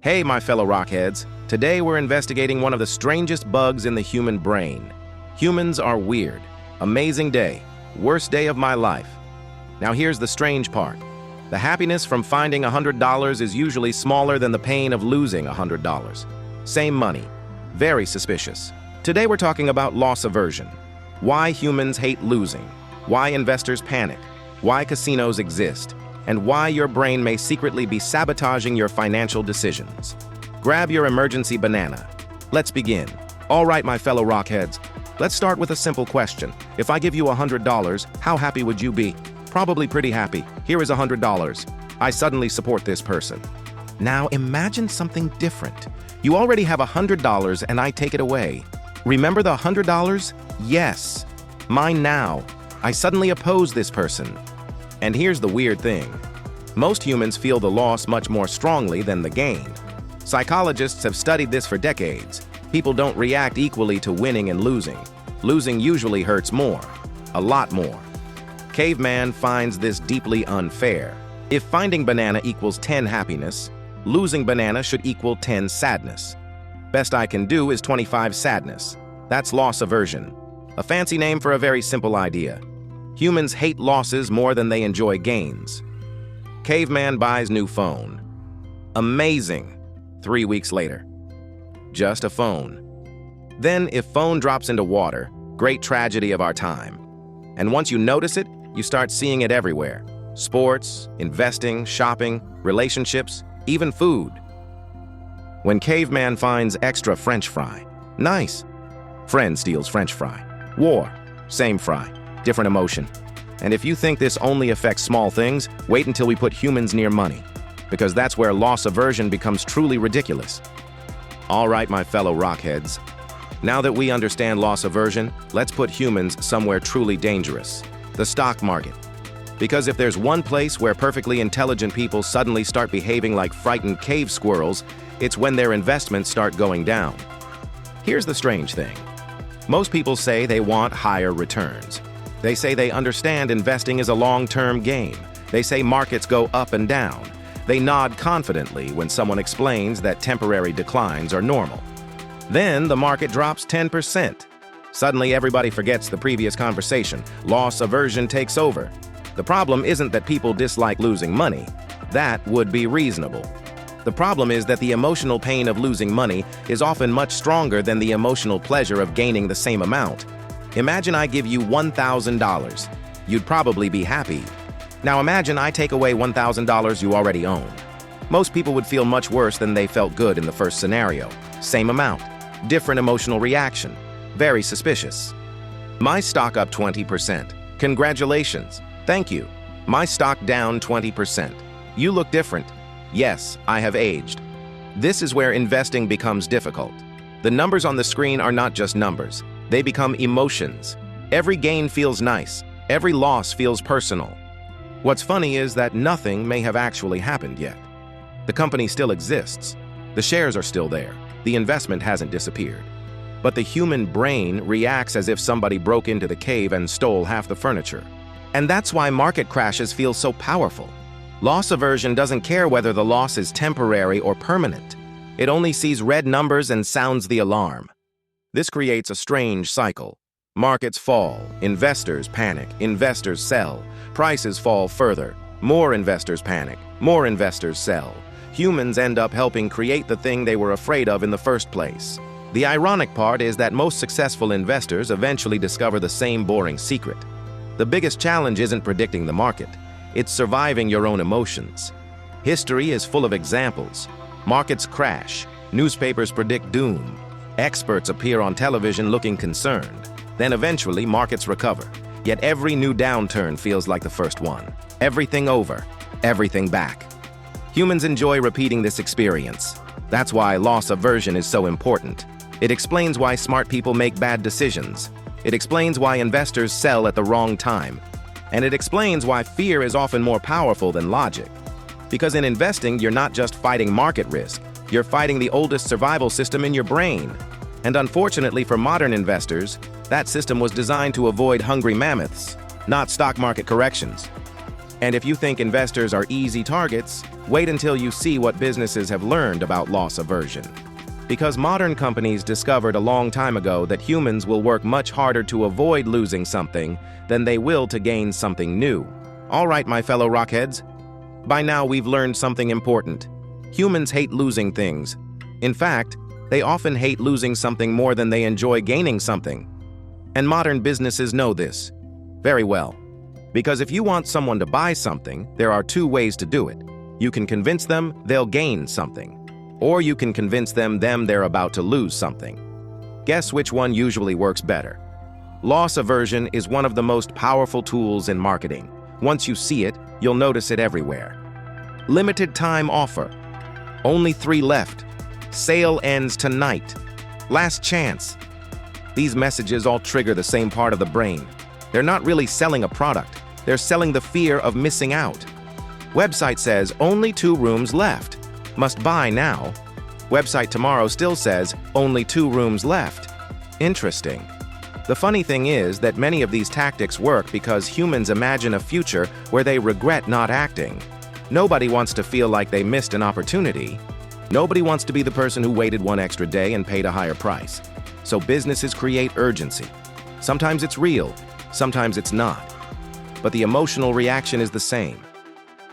Hey, my fellow rockheads. Today we're investigating one of the strangest bugs in the human brain. Humans are weird. Amazing day. Worst day of my life. Now here's the strange part. The happiness from finding $100 is usually smaller than the pain of losing $100. Same money. Very suspicious. Today we're talking about loss aversion. Why humans hate losing. Why investors panic. Why casinos exist. And why your brain may secretly be sabotaging your financial decisions. Grab your emergency banana. Let's begin. All right, my fellow rockheads. Let's start with a simple question. If I give you $100, how happy would you be? Probably pretty happy. Here is $100. I suddenly support this person. Now imagine something different. You already have $100 and I take it away. Remember the $100? Yes. Mine now. I suddenly oppose this person. And here's the weird thing. Most humans feel the loss much more strongly than the gain. Psychologists have studied this for decades. People don't react equally to winning and losing. Losing usually hurts more. A lot more. Caveman finds this deeply unfair. If finding banana equals 10 happiness, losing banana should equal 10 sadness. Best I can do is 25 sadness. That's loss aversion. A fancy name for a very simple idea. Humans hate losses more than they enjoy gains. Caveman buys new phone. Amazing. 3 weeks later. Just a phone. Then, if phone drops into water, great tragedy of our time. And once you notice it, you start seeing it everywhere. Sports, investing, shopping, relationships, even food. When Caveman finds extra French fry. Nice. Friend steals French fry. War. Same fry. Different emotion. And if you think this only affects small things, wait until we put humans near money, because that's where loss aversion becomes truly ridiculous. All right, my fellow rockheads. Now that we understand loss aversion, let's put humans somewhere truly dangerous. The stock market. Because if there's one place where perfectly intelligent people suddenly start behaving like frightened cave squirrels, it's when their investments start going down. Here's the strange thing. Most people say they want higher returns. They say they understand investing is a long-term game. They say markets go up and down. They nod confidently when someone explains that temporary declines are normal. Then the market drops 10%. Suddenly everybody forgets the previous conversation. Loss aversion takes over. The problem isn't that people dislike losing money. That would be reasonable. The problem is that the emotional pain of losing money is often much stronger than the emotional pleasure of gaining the same amount. Imagine I give you $1,000. You'd probably be happy. Now imagine I take away $1,000 you already own. Most people would feel much worse than they felt good in the first scenario. Same amount. Different emotional reaction. Very suspicious. My stock up 20%. Congratulations. Thank you. My stock down 20%. You look different. Yes, I have aged. This is where investing becomes difficult. The numbers on the screen are not just numbers. They become emotions. Every gain feels nice. Every loss feels personal. What's funny is that nothing may have actually happened yet. The company still exists. The shares are still there. The investment hasn't disappeared. But the human brain reacts as if somebody broke into the cave and stole half the furniture. And that's why market crashes feel so powerful. Loss aversion doesn't care whether the loss is temporary or permanent. It only sees red numbers and sounds the alarm. This creates a strange cycle. Markets fall, investors panic, investors sell, prices fall further, more investors panic, more investors sell. Humans end up helping create the thing they were afraid of in the first place. The ironic part is that most successful investors eventually discover the same boring secret. The biggest challenge isn't predicting the market. It's surviving your own emotions. History is full of examples. Markets crash. Newspapers predict doom. Experts appear on television looking concerned. Then eventually, markets recover. Yet every new downturn feels like the first one. Everything over, everything back. Humans enjoy repeating this experience. That's why loss aversion is so important. It explains why smart people make bad decisions. It explains why investors sell at the wrong time. And it explains why fear is often more powerful than logic. Because in investing, you're not just fighting market risk. You're fighting the oldest survival system in your brain. And unfortunately for modern investors, that system was designed to avoid hungry mammoths, not stock market corrections. And if you think investors are easy targets, wait until you see what businesses have learned about loss aversion. Because modern companies discovered a long time ago that humans will work much harder to avoid losing something than they will to gain something new. All right, my fellow rockheads. By now we've learned something important. Humans hate losing things. In fact, they often hate losing something more than they enjoy gaining something. And modern businesses know this very well. Because if you want someone to buy something, there are two ways to do it. You can convince them they'll gain something, or you can convince them they're about to lose something. Guess which one usually works better? Loss aversion is one of the most powerful tools in marketing. Once you see it, you'll notice it everywhere. Limited time offer. Only 3 left. Sale ends tonight. Last chance. These messages all trigger the same part of the brain. They're not really selling a product. They're selling the fear of missing out. Website says only 2 rooms left. Must buy now. Website tomorrow still says only 2 rooms left. Interesting. The funny thing is that many of these tactics work because humans imagine a future where they regret not acting. Nobody wants to feel like they missed an opportunity. Nobody wants to be the person who waited 1 extra day and paid a higher price. So businesses create urgency. Sometimes it's real, sometimes it's not. But the emotional reaction is the same.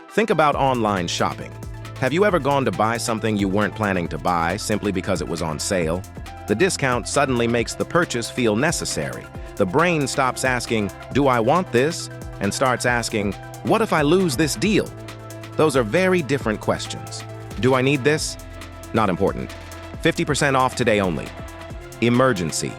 Think about online shopping. Have you ever gone to buy something you weren't planning to buy simply because it was on sale? The discount suddenly makes the purchase feel necessary. The brain stops asking, "Do I want this?" and starts asking, "What if I lose this deal?" Those are very different questions. Do I need this? Not important. 50% off today only. Emergency.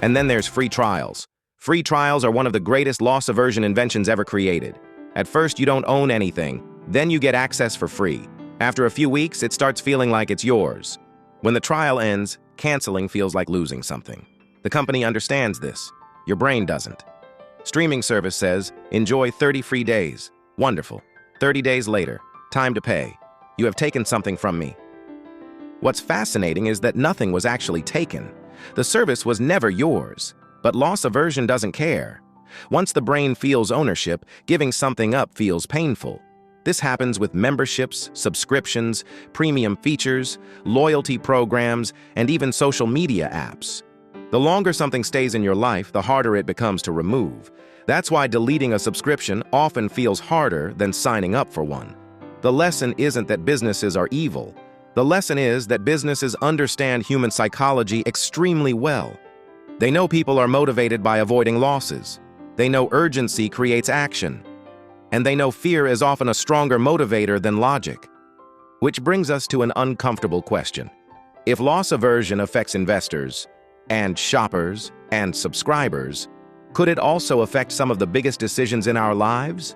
And then there's free trials. Free trials are one of the greatest loss aversion inventions ever created. At first, you don't own anything. Then you get access for free. After a few weeks, it starts feeling like it's yours. When the trial ends, canceling feels like losing something. The company understands this. Your brain doesn't. Streaming service says, enjoy 30 free days. Wonderful. 30 days later, time to pay. You have taken something from me. What's fascinating is that nothing was actually taken. The service was never yours. But loss aversion doesn't care. Once the brain feels ownership, giving something up feels painful. This happens with memberships, subscriptions, premium features, loyalty programs, and even social media apps. The longer something stays in your life, the harder it becomes to remove. That's why deleting a subscription often feels harder than signing up for one. The lesson isn't that businesses are evil. The lesson is that businesses understand human psychology extremely well. They know people are motivated by avoiding losses. They know urgency creates action. And they know fear is often a stronger motivator than logic. Which brings us to an uncomfortable question. If loss aversion affects investors, and shoppers, and subscribers, could it also affect some of the biggest decisions in our lives?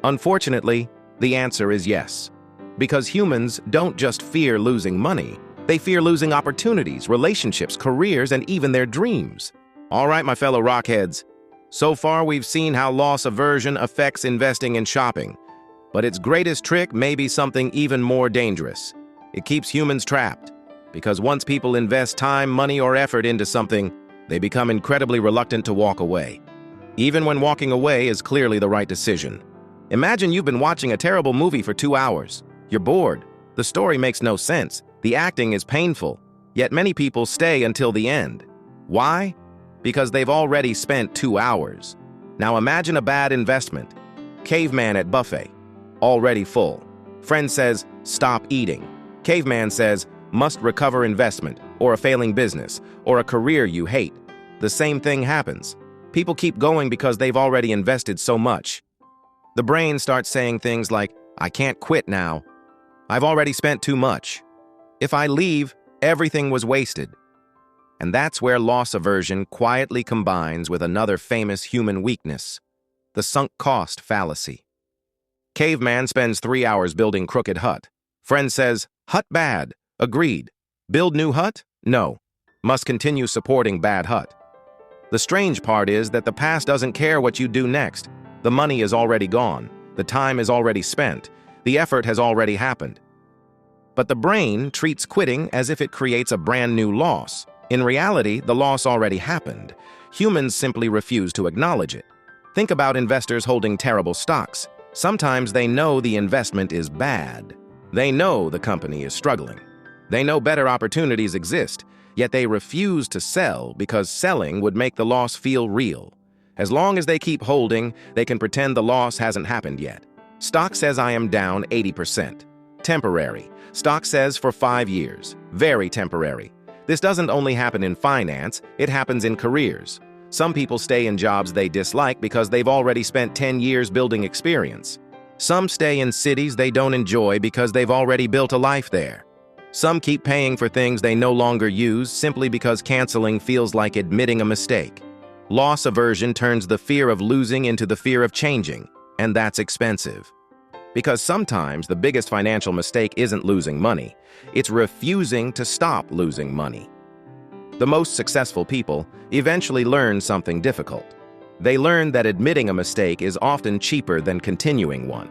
Unfortunately, the answer is yes. Because humans don't just fear losing money. They fear losing opportunities, relationships, careers, and even their dreams. All right, my fellow rockheads. So far, we've seen how loss aversion affects investing and shopping. But its greatest trick may be something even more dangerous. It keeps humans trapped. Because once people invest time, money, or effort into something, they become incredibly reluctant to walk away. Even when walking away is clearly the right decision. Imagine you've been watching a terrible movie for 2 hours. You're bored. The story makes no sense. The acting is painful, yet many people stay until the end. Why? Because they've already spent 2 hours. Now imagine a bad investment. Caveman at buffet, already full. Friend says, stop eating. Caveman says, must recover investment, or a failing business, or a career you hate. The same thing happens. People keep going because they've already invested so much. The brain starts saying things like, I can't quit now. I've already spent too much. If I leave, everything was wasted. And that's where loss aversion quietly combines with another famous human weakness, the sunk cost fallacy. Caveman spends 3 hours building crooked hut. Friend says, hut bad. Agreed. Build new hut? No. Must continue supporting bad hut. The strange part is that the past doesn't care what you do next. The money is already gone. The time is already spent. The effort has already happened. But the brain treats quitting as if it creates a brand new loss. In reality, the loss already happened. Humans simply refuse to acknowledge it. Think about investors holding terrible stocks. Sometimes they know the investment is bad. They know the company is struggling. They know better opportunities exist, yet they refuse to sell because selling would make the loss feel real. As long as they keep holding, they can pretend the loss hasn't happened yet. Stock says I am down 80%. Temporary. Stock says for 5 years. Very temporary. This doesn't only happen in finance, it happens in careers. Some people stay in jobs they dislike because they've already spent 10 years building experience. Some stay in cities they don't enjoy because they've already built a life there. Some keep paying for things they no longer use simply because canceling feels like admitting a mistake. Loss aversion turns the fear of losing into the fear of changing, and that's expensive. Because sometimes the biggest financial mistake isn't losing money, it's refusing to stop losing money. The most successful people eventually learn something difficult. They learn that admitting a mistake is often cheaper than continuing one.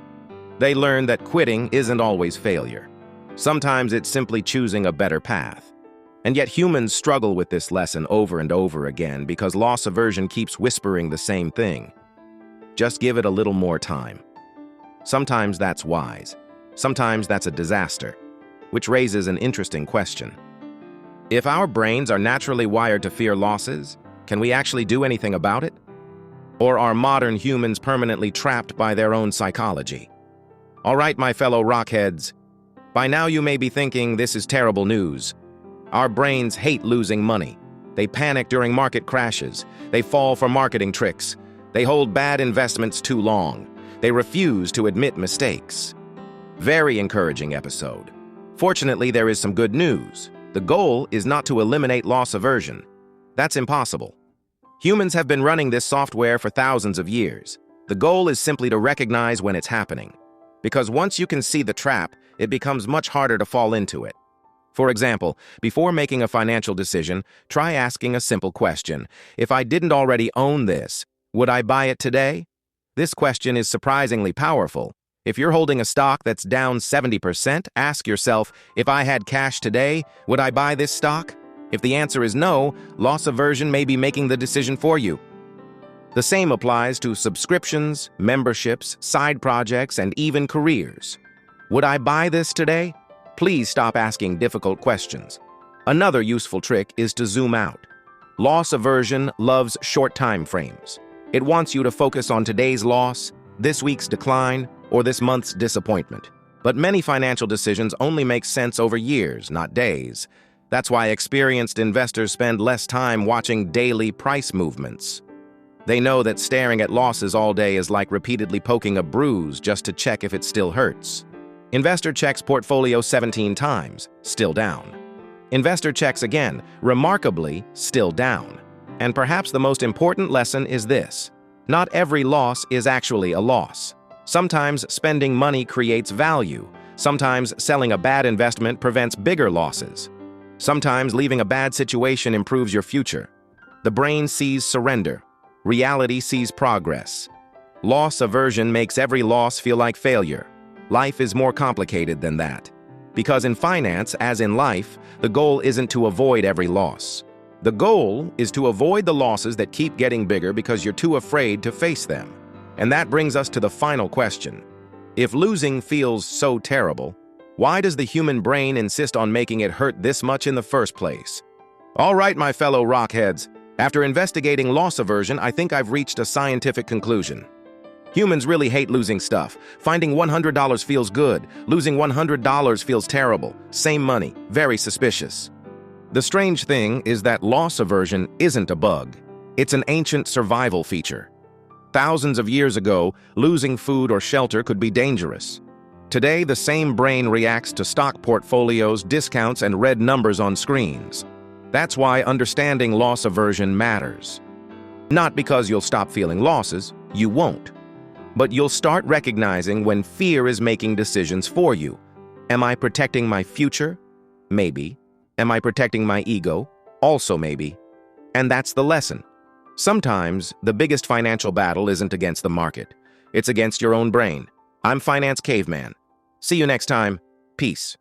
They learn that quitting isn't always failure. Sometimes it's simply choosing a better path. And yet humans struggle with this lesson over and over again because loss aversion keeps whispering the same thing. Just give it a little more time. Sometimes that's wise. Sometimes that's a disaster, which raises an interesting question. If our brains are naturally wired to fear losses, can we actually do anything about it? Or are modern humans permanently trapped by their own psychology? All right, my fellow rockheads. By now you may be thinking this is terrible news. Our brains hate losing money. They panic during market crashes. They fall for marketing tricks. They hold bad investments too long. They refuse to admit mistakes. Very encouraging episode. Fortunately, there is some good news. The goal is not to eliminate loss aversion. That's impossible. Humans have been running this software for thousands of years. The goal is simply to recognize when it's happening. Because once you can see the trap, it becomes much harder to fall into it. For example, before making a financial decision, try asking a simple question. If I didn't already own this, would I buy it today? This question is surprisingly powerful. If you're holding a stock that's down 70%, ask yourself, if I had cash today, would I buy this stock? If the answer is no, loss aversion may be making the decision for you. The same applies to subscriptions, memberships, side projects, and even careers. Would I buy this today? Please stop asking difficult questions. Another useful trick is to zoom out. Loss aversion loves short time frames. It wants you to focus on today's loss, this week's decline, or this month's disappointment. But many financial decisions only make sense over years, not days. That's why experienced investors spend less time watching daily price movements. They know that staring at losses all day is like repeatedly poking a bruise just to check if it still hurts. Investor checks portfolio 17 times, still down. Investor checks again, remarkably, still down. And perhaps the most important lesson is this. Not every loss is actually a loss. Sometimes spending money creates value. Sometimes selling a bad investment prevents bigger losses. Sometimes leaving a bad situation improves your future. The brain sees surrender. Reality sees progress. Loss aversion makes every loss feel like failure. Life is more complicated than that. Because in finance, as in life, the goal isn't to avoid every loss. The goal is to avoid the losses that keep getting bigger because you're too afraid to face them. And that brings us to the final question. If losing feels so terrible, why does the human brain insist on making it hurt this much in the first place? All right, my fellow rockheads. After investigating loss aversion, I think I've reached a scientific conclusion. Humans really hate losing stuff. Finding $100 feels good. Losing $100 feels terrible. Same money. Very suspicious. The strange thing is that loss aversion isn't a bug. It's an ancient survival feature. Thousands of years ago, losing food or shelter could be dangerous. Today, the same brain reacts to stock portfolios, discounts, and red numbers on screens. That's why understanding loss aversion matters. Not because you'll stop feeling losses, you won't. But you'll start recognizing when fear is making decisions for you. Am I protecting my future? Maybe. Am I protecting my ego? Also maybe. And that's the lesson. Sometimes, the biggest financial battle isn't against the market. It's against your own brain. I'm Finance Caveman. See you next time. Peace.